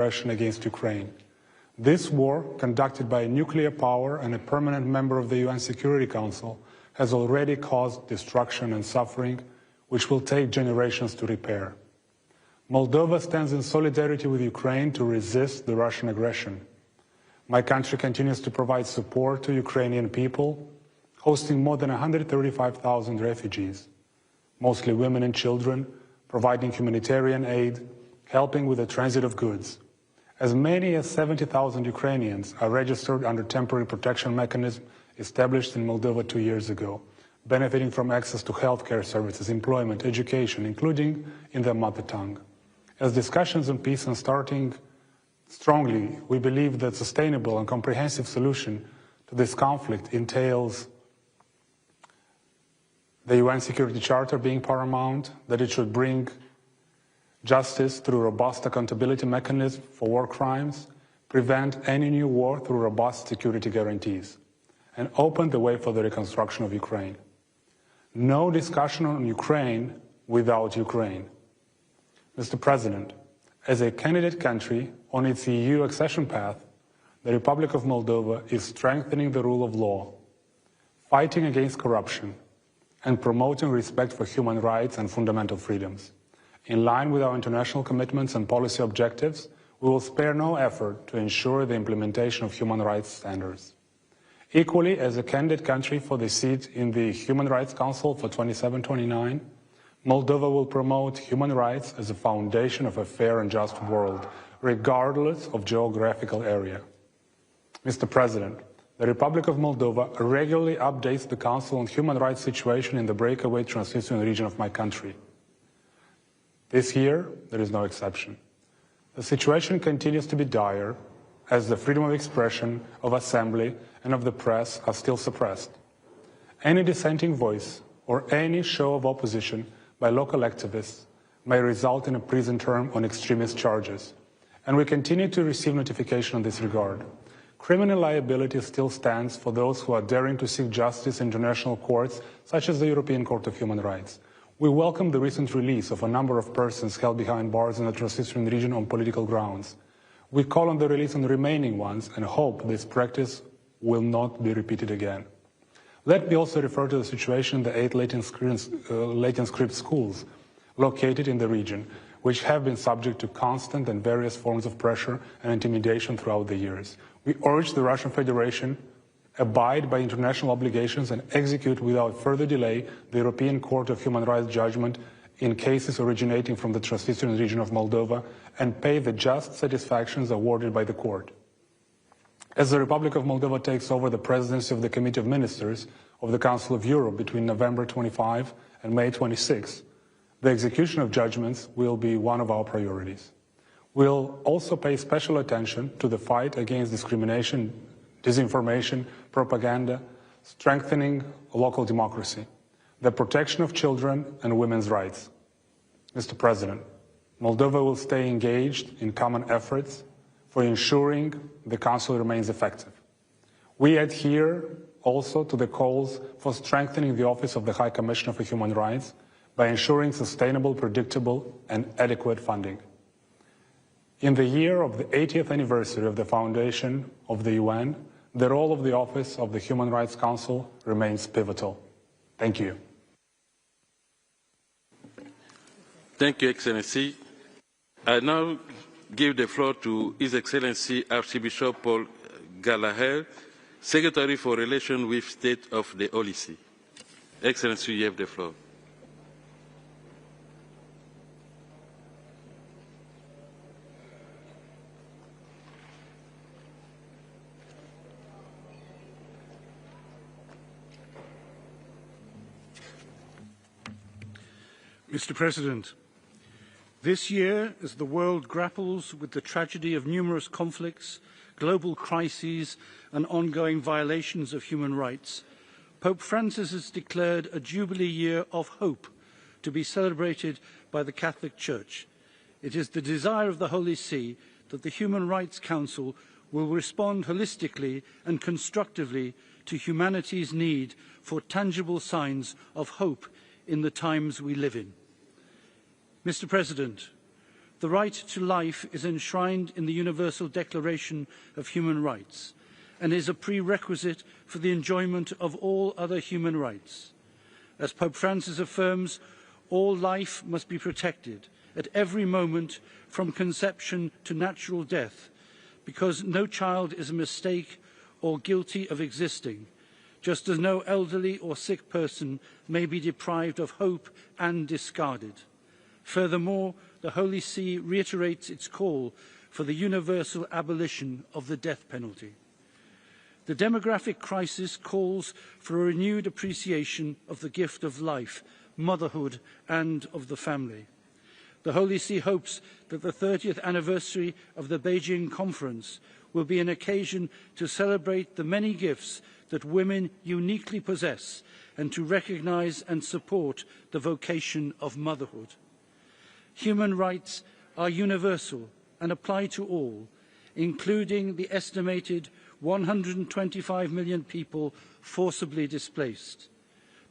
aggression against Ukraine. This war, conducted by a nuclear power and a permanent member of the UN Security Council, has already caused destruction and suffering, which will take generations to repair. Moldova stands in solidarity with Ukraine to resist the Russian aggression. My country continues to provide support to Ukrainian people, hosting more than 135,000 refugees, mostly women and children, providing humanitarian aid, helping with the transit of goods. As many as 70,000 Ukrainians are registered under temporary protection mechanism established in Moldova 2 years ago, benefiting from access to healthcare services, employment, education, including in their mother tongue. As discussions on peace are starting strongly, we believe that sustainable and comprehensive solution to this conflict entails the UN Security Charter being paramount, that it should bring justice through robust accountability mechanism for war crimes, prevent any new war through robust security guarantees, and open the way for the reconstruction of Ukraine. No discussion on Ukraine without Ukraine. Mr. President, as a candidate country on its EU accession path, the Republic of Moldova is strengthening the rule of law, fighting against corruption, and promoting respect for human rights and fundamental freedoms. In line with our international commitments and policy objectives, we will spare no effort to ensure the implementation of human rights standards. Equally, as a candidate country for the seat in the Human Rights Council for 27-29, Moldova will promote human rights as a foundation of a fair and just world, regardless of geographical area. Mr. President, the Republic of Moldova regularly updates the Council on human rights situation in the breakaway Transnistrian region of my country. This year, there is no exception. The situation continues to be dire, as the freedom of expression, of assembly, and of the press are still suppressed. Any dissenting voice or any show of opposition by local activists may result in a prison term on extremist charges, and we continue to receive notification in this regard. Criminal liability still stands for those who are daring to seek justice in international courts, such as the European Court of Human Rights. We welcome the recent release of a number of persons held behind bars in the Transnistrian region on political grounds. We call on the release of the remaining ones and hope this practice will not be repeated again. Let me also refer to the situation in the 8 latent script schools located in the region, which have been subject to constant and various forms of pressure and intimidation throughout the years. We urge the Russian Federation abide by international obligations and execute without further delay the European Court of Human Rights judgment in cases originating from the Transnistrian region of Moldova and pay the just satisfactions awarded by the court. As the Republic of Moldova takes over the presidency of the Committee of Ministers of the Council of Europe between November 25 and May 26, the execution of judgments will be one of our priorities. We'll also pay special attention to the fight against discrimination, disinformation, propaganda, strengthening local democracy, the protection of children and women's rights. Mr. President, Moldova will stay engaged in common efforts for ensuring the Council remains effective. We adhere also to the calls for strengthening the Office of the High Commissioner for Human Rights by ensuring sustainable, predictable, and adequate funding. In the year of the 80th anniversary of the foundation of the UN, the role of the Office of the Human Rights Council remains pivotal. Thank you. Thank you, Excellency. I now give the floor to His Excellency Archbishop Paul Gallagher, Secretary for Relations with State of the Holy See. Excellency, you have the floor. Mr. President, this year, as the world grapples with the tragedy of numerous conflicts, global crises and ongoing violations of human rights, Pope Francis has declared a Jubilee Year of Hope to be celebrated by the Catholic Church. It is the desire of the Holy See that the Human Rights Council will respond holistically and constructively to humanity's need for tangible signs of hope in the times we live in. Mr. President, The right to life is enshrined in the Universal Declaration of Human Rights and is a prerequisite for the enjoyment of all other human rights. As Pope Francis affirms, all life must be protected at every moment from conception to natural death, because no child is a mistake or guilty of existing, just as no elderly or sick person may be deprived of hope and discarded. Furthermore, the Holy See reiterates its call for the universal abolition of the death penalty. The demographic crisis calls for a renewed appreciation of the gift of life, motherhood, and of the family. The Holy See hopes that the 30th anniversary of the Beijing Conference will be an occasion to celebrate the many gifts that women uniquely possess and to recognise and support the vocation of motherhood. Human rights are universal and apply to all, including the estimated 125 million people forcibly displaced.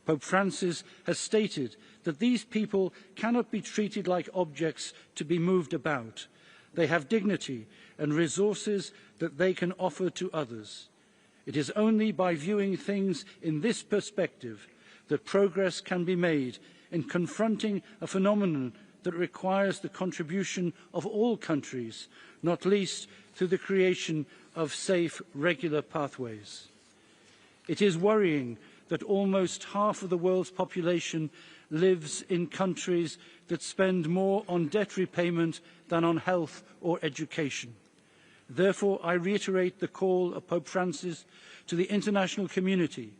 Pope Francis has stated that these people cannot be treated like objects to be moved about. They have dignity and resources that they can offer to others. It is only by viewing things in this perspective that progress can be made in confronting a phenomenon that requires the contribution of all countries, not least through the creation of safe, regular pathways. It is worrying that almost half of the world's population lives in countries that spend more on debt repayment than on health or education. Therefore, I reiterate the call of Pope Francis to the international community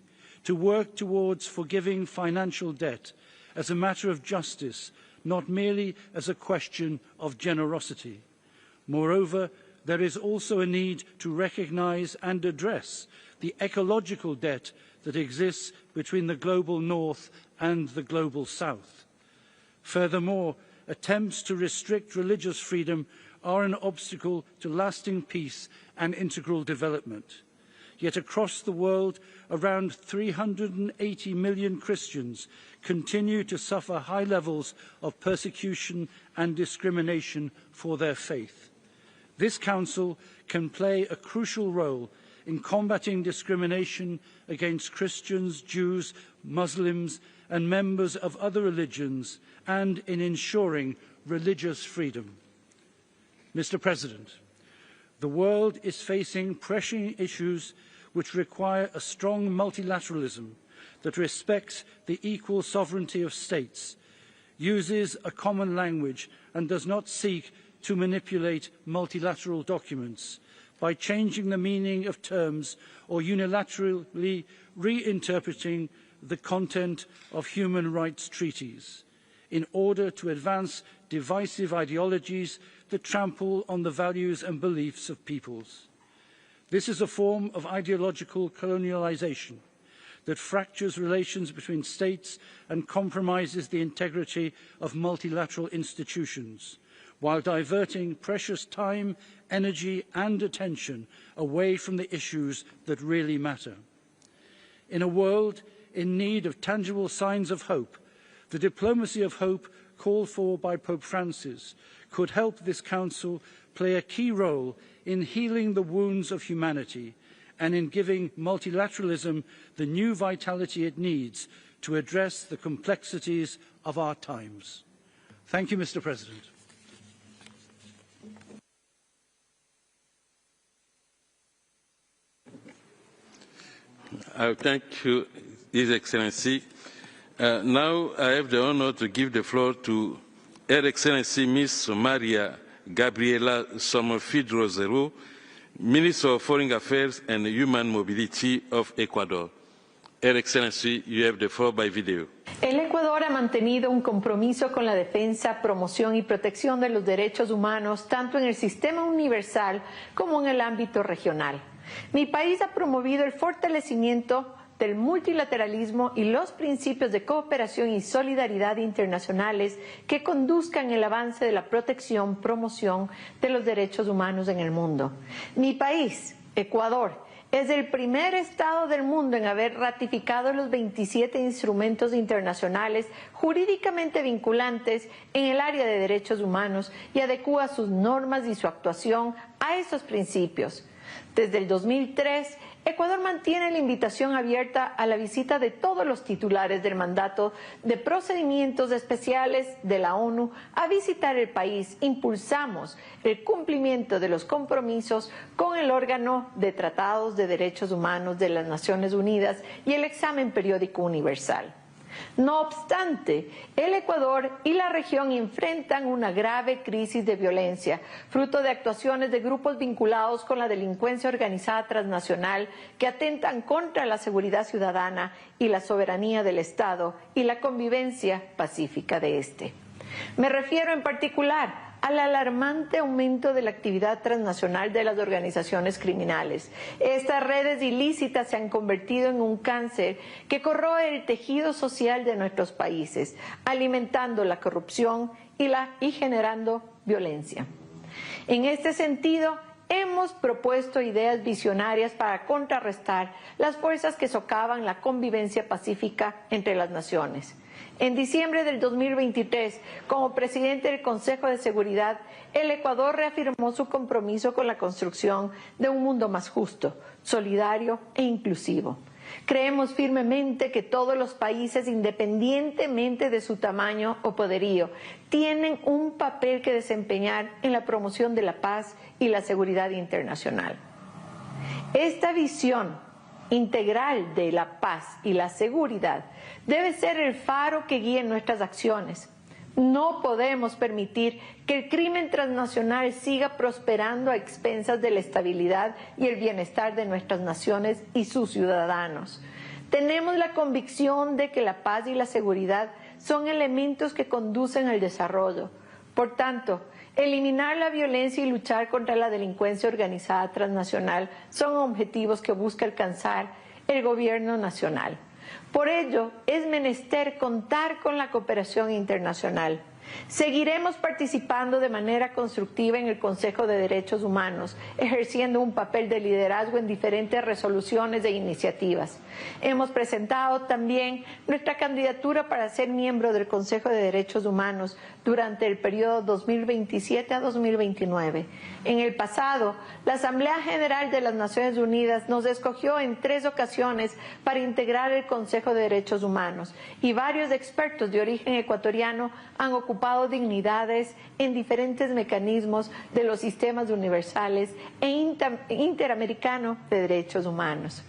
to work towards forgiving financial debt as a matter of justice, not merely as a question of generosity. Moreover, there is also a need to recognise and address the ecological debt that exists between the global north and the global south. Furthermore, attempts to restrict religious freedom are an obstacle to lasting peace and integral development. Yet across the world, around 380 million Christians continue to suffer high levels of persecution and discrimination for their faith. This Council can play a crucial role in combating discrimination against Christians, Jews, Muslims, and members of other religions, and in ensuring religious freedom. Mr. President, the world is facing pressing issues which require a strong multilateralism that respects the equal sovereignty of states, uses a common language, and does not seek to manipulate multilateral documents by changing the meaning of terms or unilaterally reinterpreting the content of human rights treaties in order to advance divisive ideologies that trample on the values and beliefs of peoples. This is a form of ideological colonialization that fractures relations between states and compromises the integrity of multilateral institutions, while diverting precious time, energy and attention away from the issues that really matter. In a world in need of tangible signs of hope, the diplomacy of hope called for by Pope Francis could help this Council play a key role in healing the wounds of humanity and in giving multilateralism the new vitality it needs to address the complexities of our times. Thank you, Mr. President. Thank you, His Excellency. Now I have the honor to give the floor to Her Excellency Ms. Maria Gabriela Sommerfield-Rosero, Minister of Foreign Affairs and Human Mobility of Ecuador. Her Excellency, you have the floor by video. El Ecuador ha mantenido un compromiso con la defensa, promoción y protección de los derechos humanos, tanto en el sistema universal como en el ámbito regional. Mi país ha promovido el fortalecimiento del multilateralismo y los principios de cooperación y solidaridad internacionales que conduzcan el avance de la protección, promoción de los derechos humanos en el mundo. Mi país, Ecuador, es el primer Estado del mundo en haber ratificado los 27 instrumentos internacionales jurídicamente vinculantes en el área de derechos humanos y adecúa sus normas y su actuación a esos principios. Desde el 2003, Ecuador mantiene la invitación abierta a la visita de todos los titulares del mandato de procedimientos especiales de la ONU a visitar el país. Impulsamos el cumplimiento de los compromisos con el órgano de tratados de derechos humanos de las Naciones Unidas y el examen periódico universal. No obstante, el Ecuador y la región enfrentan una grave crisis de violencia, fruto de actuaciones de grupos vinculados con la delincuencia organizada transnacional que atentan contra la seguridad ciudadana y la soberanía del Estado y la convivencia pacífica de este. Me refiero en particular al alarmante aumento de la actividad transnacional de las organizaciones criminales. Estas redes ilícitas se han convertido en un cáncer que corroe el tejido social de nuestros países, alimentando la corrupción y generando violencia. En este sentido, hemos propuesto ideas visionarias para contrarrestar las fuerzas que socavan la convivencia pacífica entre las naciones. En diciembre del 2023, como presidente del Consejo de Seguridad, el Ecuador reafirmó su compromiso con la construcción de un mundo más justo, solidario e inclusivo. Creemos firmemente que todos los países, independientemente de su tamaño o poderío, tienen un papel que desempeñar en la promoción de la paz y la seguridad internacional. Esta visión integral de la paz y la seguridad debe ser el faro que guíe nuestras acciones. No podemos permitir que el crimen transnacional siga prosperando a expensas de la estabilidad y el bienestar de nuestras naciones y sus ciudadanos. Tenemos la convicción de que la paz y la seguridad son elementos que conducen al desarrollo. Por tanto, eliminar la violencia y luchar contra la delincuencia organizada transnacional son objetivos que busca alcanzar el gobierno nacional. Por ello, es menester contar con la cooperación internacional. Seguiremos participando de manera constructiva en el Consejo de Derechos Humanos, ejerciendo un papel de liderazgo en diferentes resoluciones e iniciativas. Hemos presentado también nuestra candidatura para ser miembro del Consejo de Derechos Humanos durante el periodo 2027 a 2029. En el pasado, la Asamblea General de las Naciones Unidas nos escogió en 3 ocasiones para integrar el Consejo de Derechos Humanos y varios expertos de origen ecuatoriano han ocupado dignidades en diferentes mecanismos de los sistemas universales e interamericano de derechos humanos.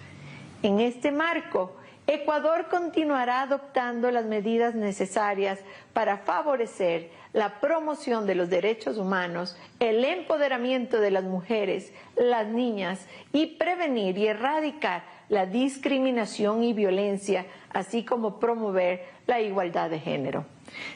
En este marco, Ecuador continuará adoptando las medidas necesarias para favorecer la promoción de los derechos humanos, el empoderamiento de las mujeres, las niñas y prevenir y erradicar la discriminación y violencia, así como promover la igualdad de género.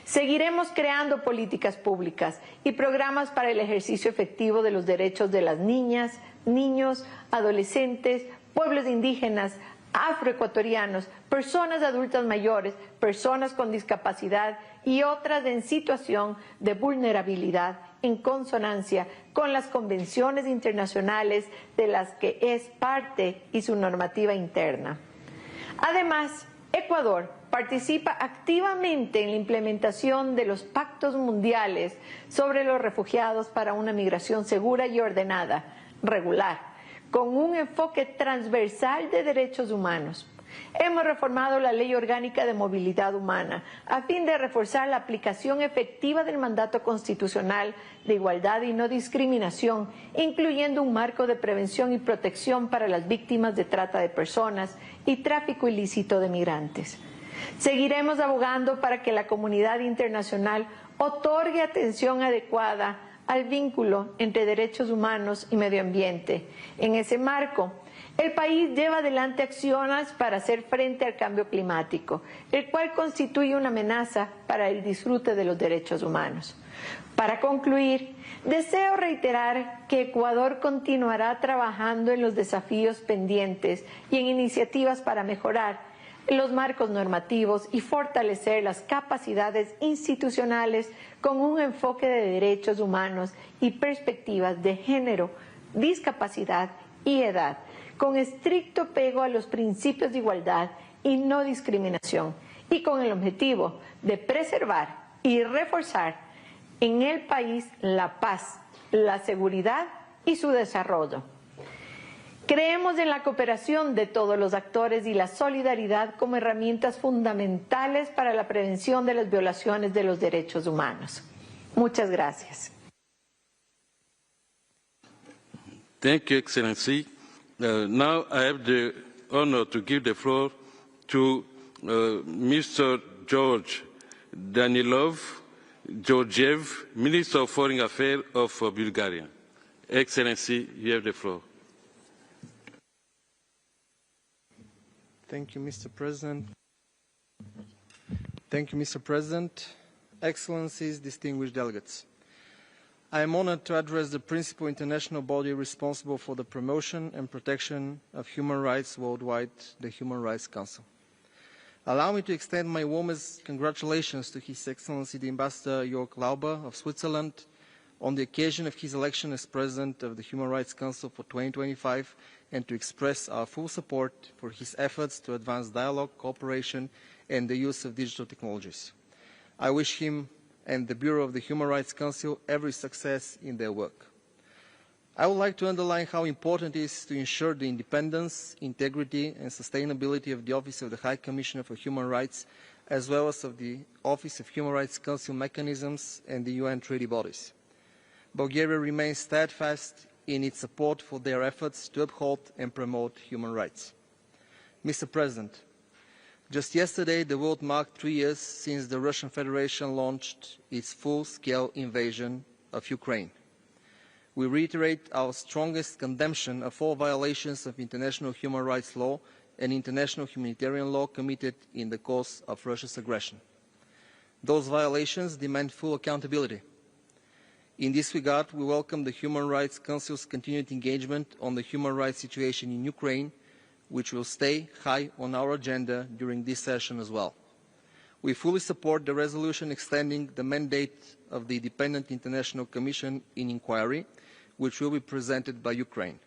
Seguiremos creando políticas públicas y programas para el ejercicio efectivo de los derechos de las niñas, niños, adolescentes, pueblos indígenas, afroecuatorianos, personas adultas mayores, personas con discapacidad y otras en situación de vulnerabilidad en consonancia con las convenciones internacionales de las que es parte y su normativa interna. Además, Ecuador participa activamente en la implementación de los pactos mundiales sobre los refugiados para una migración segura y ordenada, regular, con un enfoque transversal de derechos humanos. Hemos reformado la Ley Orgánica de Movilidad Humana a fin de reforzar la aplicación efectiva del mandato constitucional de igualdad y no discriminación, incluyendo un marco de prevención y protección para las víctimas de trata de personas y tráfico ilícito de migrantes. Seguiremos abogando para que la comunidad internacional otorgue atención adecuada al vínculo entre derechos humanos y medio ambiente. En ese marco, el país lleva adelante acciones para hacer frente al cambio climático, el cual constituye una amenaza para el disfrute de los derechos humanos. Para concluir, deseo reiterar que Ecuador continuará trabajando en los desafíos pendientes y en iniciativas para mejorar los marcos normativos y fortalecer las capacidades institucionales con un enfoque de derechos humanos y perspectivas de género, discapacidad y edad, con estricto apego a los principios de igualdad y no discriminación, y con el objetivo de preservar y reforzar en el país la paz, la seguridad y su desarrollo. Creemos en la cooperación de todos los actores y la solidaridad como herramientas fundamentales para la prevención de las violaciones de los derechos humanos. Muchas gracias. Thank you, Excellency. Now I have the honor to give the floor to Mr. George Danilov Georgiev, Minister of Foreign Affairs of Bulgaria. Excellency, you have the floor. Thank you, Mr. President. Thank you, Mr. President. Excellencies, distinguished delegates. I am honored to address the principal international body responsible for the promotion and protection of human rights worldwide, the Human Rights Council. Allow me to extend my warmest congratulations to His Excellency the Ambassador Jörg Lauber of Switzerland on the occasion of his election as President of the Human Rights Council for 2025, and to express our full support for his efforts to advance dialogue, cooperation, and the use of digital technologies. I wish him and the Bureau of the Human Rights Council every success in their work. I would like to underline how important it is to ensure the independence, integrity, and sustainability of the Office of the High Commissioner for Human Rights, as well as of the Office of Human Rights Council mechanisms and the UN treaty bodies. Bulgaria remains steadfast in its support for their efforts to uphold and promote human rights. Mr. President, just yesterday the world marked 3 years since the Russian Federation launched its full-scale invasion of Ukraine. We reiterate our strongest condemnation of all violations of international human rights law and international humanitarian law committed in the course of Russia's aggression. Those violations demand full accountability. In this regard, we welcome the Human Rights Council's continued engagement on the human rights situation in Ukraine, which will stay high on our agenda during this session as well. We fully support the resolution extending the mandate of the Independent International Commission in Inquiry, which will be presented by Ukraine.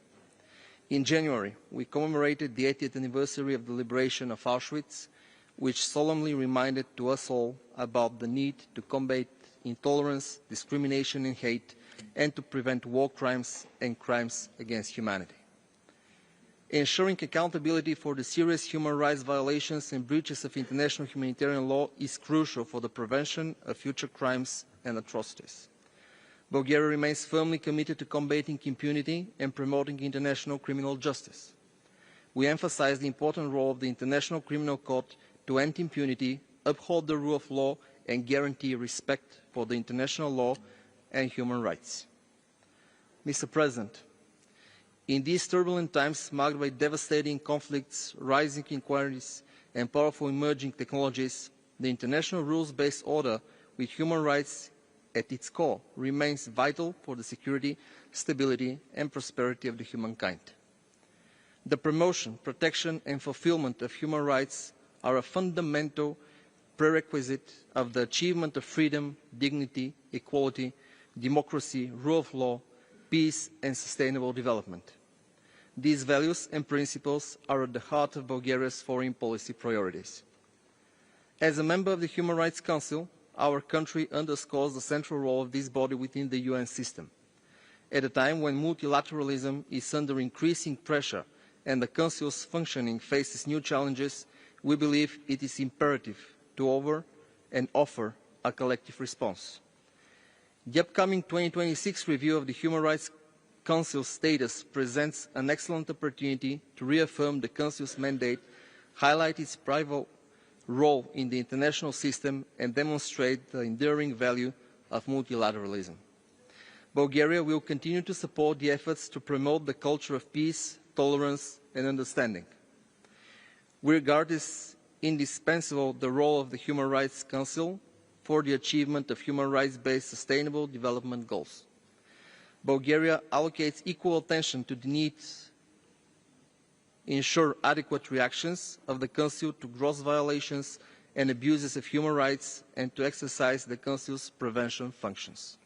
In January, we commemorated the 80th anniversary of the liberation of Auschwitz, which solemnly reminded to us all about the need to combat intolerance, discrimination and hate, and to prevent war crimes and crimes against humanity. Ensuring accountability for the serious human rights violations and breaches of international humanitarian law is crucial for the prevention of future crimes and atrocities. Bulgaria remains firmly committed to combating impunity and promoting international criminal justice. We emphasize the important role of the International Criminal Court to end impunity, uphold the rule of law, and guarantee respect for the international law and human rights. Mr. President, in these turbulent times marked by devastating conflicts, rising inequalities, and powerful emerging technologies, the international rules-based order with human rights at its core remains vital for the security, stability, and prosperity of the humankind. The promotion, protection, and fulfillment of human rights are a fundamental prerequisite of the achievement of freedom, dignity, equality, democracy, rule of law, peace, and sustainable development. These values and principles are at the heart of Bulgaria's foreign policy priorities. As a member of the Human Rights Council, our country underscores the central role of this body within the UN system. At a time when multilateralism is under increasing pressure and the Council's functioning faces new challenges, we believe it is imperative to offer a collective response. The upcoming 2026 review of the Human Rights Council's status presents an excellent opportunity to reaffirm the Council's mandate, highlight its pivotal role in the international system, and demonstrate the enduring value of multilateralism. Bulgaria will continue to support the efforts to promote the culture of peace, tolerance, and understanding. We regard as indispensable the role of the Human Rights Council for the achievement of human rights-based sustainable development goals. Bulgaria allocates equal attention to the need to ensure adequate reactions of the Council to gross violations and abuses of human rights, and to exercise the Council's prevention functions.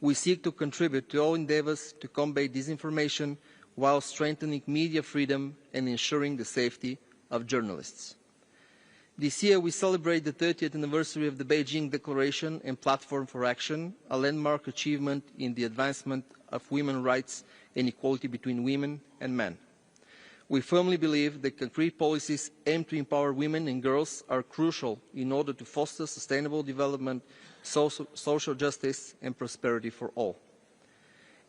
We seek to contribute to all endeavours to combat disinformation, while strengthening media freedom and ensuring the safety of journalists. This year we celebrate the 30th anniversary of the Beijing Declaration and Platform for Action, a landmark achievement in the advancement of women's rights and equality between women and men. We firmly believe that concrete policies aimed to empower women and girls are crucial in order to foster sustainable development, social justice and prosperity for all.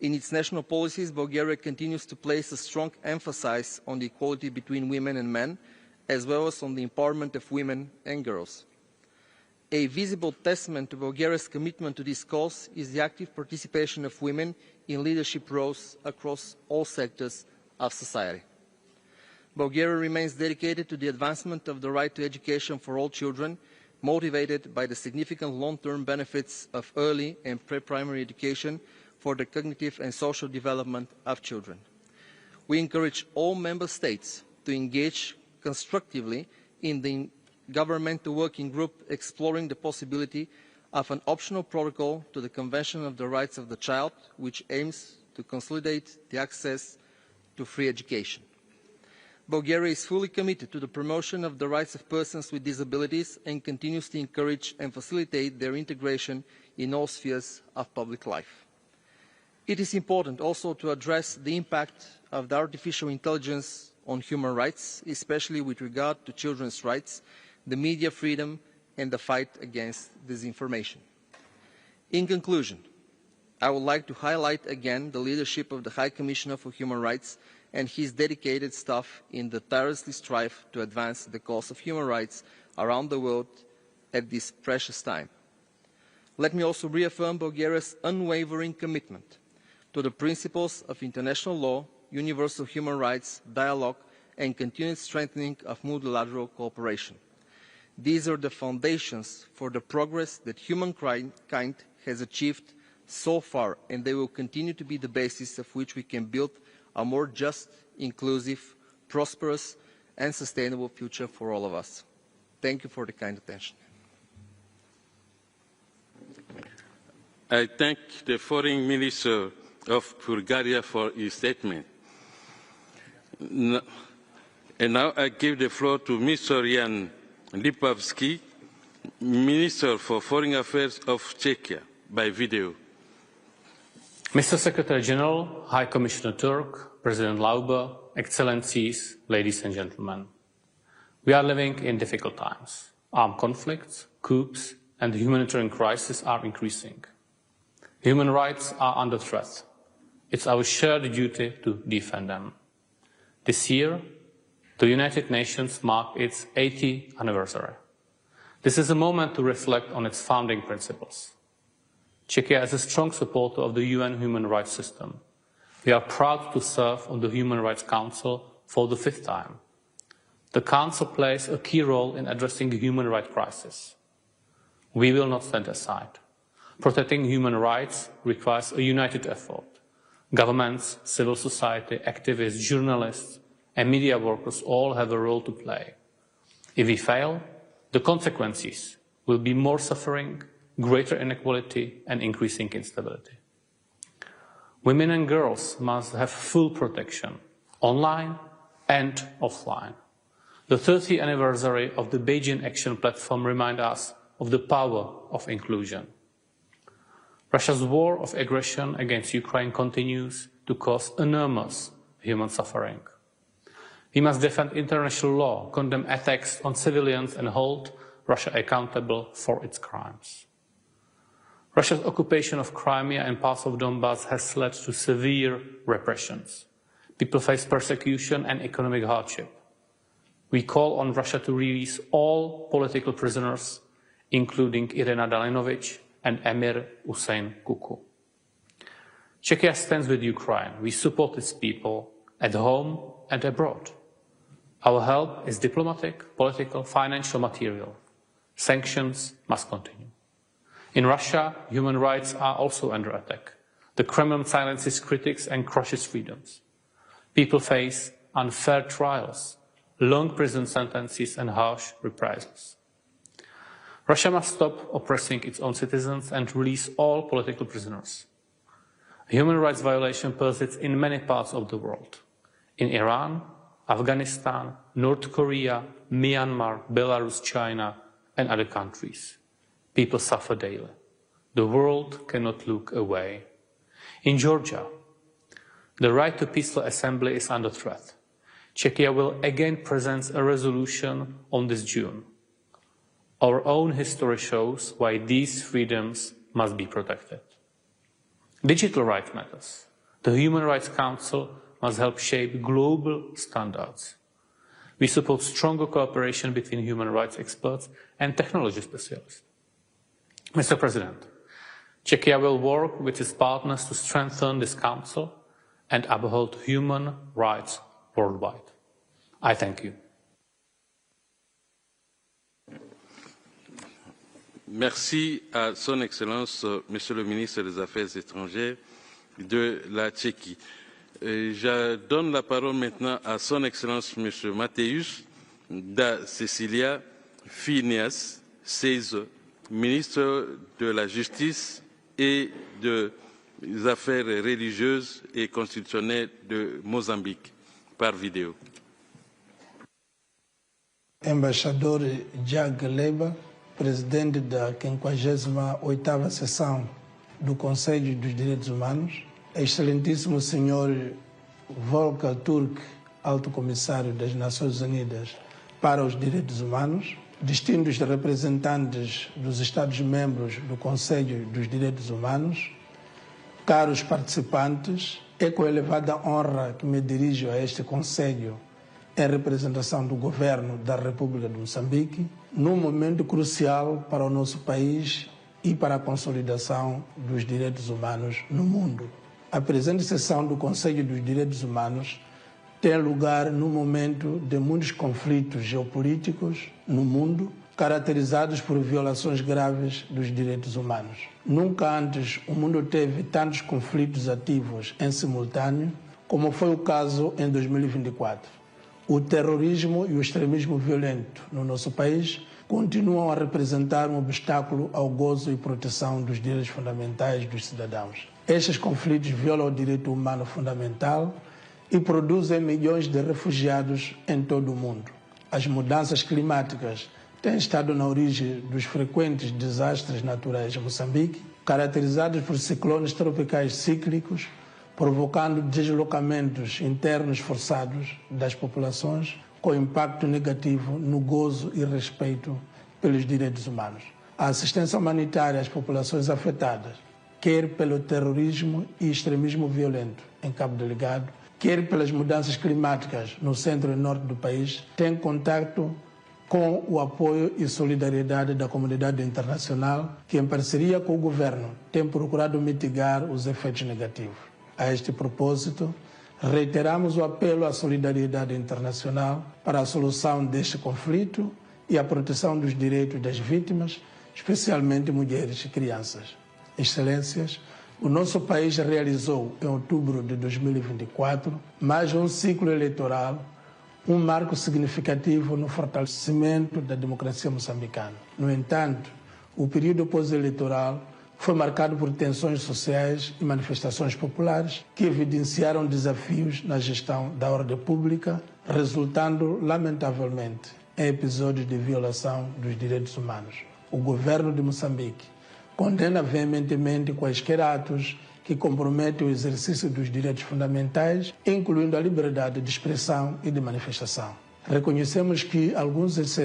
In its national policies, Bulgaria continues to place a strong emphasis on the equality between women and men, as well as on the empowerment of women and girls. A visible testament to Bulgaria's commitment to this cause is the active participation of women in leadership roles across all sectors of society. Bulgaria remains dedicated to the advancement of the right to education for all children, motivated by the significant long-term benefits of early and pre-primary education for the cognitive and social development of children. We encourage all member states to engage constructively in the governmental working group exploring the possibility of an optional protocol to the Convention of the Rights of the Child, which aims to consolidate the access to free education. Bulgaria is fully committed to the promotion of the rights of persons with disabilities and continues to encourage and facilitate their integration in all spheres of public life. It is important also to address the impact of the artificial intelligence on human rights, especially with regard to children's rights, the media freedom and the fight against disinformation. In conclusion, I would like to highlight again the leadership of the High Commissioner for Human Rights and his dedicated staff in the tireless strive to advance the cause of human rights around the world at this precious time. Let me also reaffirm Bulgaria's unwavering commitment to the principles of international law, universal human rights, dialogue, and continued strengthening of multilateral cooperation. These are the foundations for the progress that humankind has achieved so far, and they will continue to be the basis of which we can build a more just, inclusive, prosperous, and sustainable future for all of us. Thank you for the kind attention. I thank the Foreign Minister of Bulgaria for his statement. And now I give the floor to Mr. Jan Lipovsky, Minister for Foreign Affairs of Czechia, by video. Mr. Secretary General, High Commissioner Turk, President Lauber, Excellencies, ladies and gentlemen. We are living in difficult times. Armed conflicts, coups, and the humanitarian crisis are increasing. Human rights are under threat. It's our shared duty to defend them. This year, the United Nations marked its 80th anniversary. This is a moment to reflect on its founding principles. Czechia is a strong supporter of the UN human rights system. We are proud to serve on the Human Rights Council for the 5th time. The Council plays a key role in addressing the human rights crisis. We will not stand aside. Protecting human rights requires a united effort. Governments, civil society, activists, journalists, and media workers all have a role to play. If we fail, the consequences will be more suffering, greater inequality, and increasing instability. Women and girls must have full protection, online and offline. The 30th anniversary of the Beijing Action Platform reminds us of the power of inclusion. Russia's war of aggression against Ukraine continues to cause enormous human suffering. We must defend international law, condemn attacks on civilians, and hold Russia accountable for its crimes. Russia's occupation of Crimea and parts of Donbass has led to severe repressions. People face persecution and economic hardship. We call on Russia to release all political prisoners, including Irina Dalinovich and Emir Hussein Kuku. Czechia stands with Ukraine. We support its people at home and abroad. Our help is diplomatic, political, financial, material. Sanctions must continue. In Russia, human rights are also under attack. The Kremlin silences critics and crushes freedoms. People face unfair trials, long prison sentences, and harsh reprisals. Russia must stop oppressing its own citizens and release all political prisoners. Human rights violation persists in many parts of the world. In Iran, Afghanistan, North Korea, Myanmar, Belarus, China, and other countries. People suffer daily. The world cannot look away. In Georgia, the right to peaceful assembly is under threat. Czechia will again present a resolution on this June. Our own history shows why these freedoms must be protected. Digital rights matters. The Human Rights Council must help shape global standards. We support stronger cooperation between human rights experts and technology specialists. Mr. President, Czechia will work with its partners to strengthen this Council and uphold human rights worldwide. I thank you. Merci à Son Excellence, Monsieur le ministre des Affaires étrangères de la Tchéquie. Je donne la parole maintenant à Son Excellence, Monsieur Mateusz da Cecilia Phineas César, ministre de la Justice et des Affaires religieuses et constitutionnelles de Mozambique, par vidéo. Embaixador Jag Leba, presidente da 58ª sessão do Conselho dos Direitos Humanos, excelentíssimo senhor Volker Turk, alto comissário das Nações Unidas para os Direitos Humanos, distintos representantes dos Estados-membros do Conselho dos Direitos Humanos, caros participantes, é com elevada honra que me dirijo a este Conselho em representação do Governo da República de Moçambique, num momento crucial para o nosso país e para a consolidação dos direitos humanos no mundo. A presente sessão do Conselho dos Direitos Humanos tem lugar num momento de muitos conflitos geopolíticos no mundo, caracterizados por violações graves dos direitos humanos. Nunca antes o mundo teve tantos conflitos ativos em simultâneo, como foi o caso em 2024. O terrorismo e o extremismo violento no nosso país continuam a representar um obstáculo ao gozo e proteção dos direitos fundamentais dos cidadãos. Estes conflitos violam o direito humano fundamental e produzem milhões de refugiados em todo o mundo. As mudanças climáticas têm estado na origem dos frequentes desastres naturais em Moçambique, caracterizados por ciclones tropicais cíclicos, provocando deslocamentos internos forçados das populações, com impacto negativo no gozo e respeito pelos direitos humanos. A assistência humanitária às populações afetadas, quer pelo terrorismo e extremismo violento em Cabo Delgado, quer pelas mudanças climáticas no centro e norte do país, tem contato com o apoio e solidariedade da comunidade internacional, que em parceria com o governo tem procurado mitigar os efeitos negativos. A este propósito, reiteramos o apelo à solidariedade internacional para a solução deste conflito e a proteção dos direitos das vítimas, especialmente mulheres e crianças. Excelências, o nosso país realizou, em outubro de 2024, mais um ciclo eleitoral, um marco significativo no fortalecimento da democracia moçambicana. No entanto, o período pós-eleitoral foi marcado por tensões sociais e manifestações populares que evidenciaram desafios na gestão da ordem pública, resultando, lamentavelmente, em episódios de violação dos direitos humanos. O governo de Moçambique condena veementemente quaisquer atos que comprometem o exercício dos direitos fundamentais, incluindo a liberdade de expressão e de manifestação. Reconhecemos que alguns excessos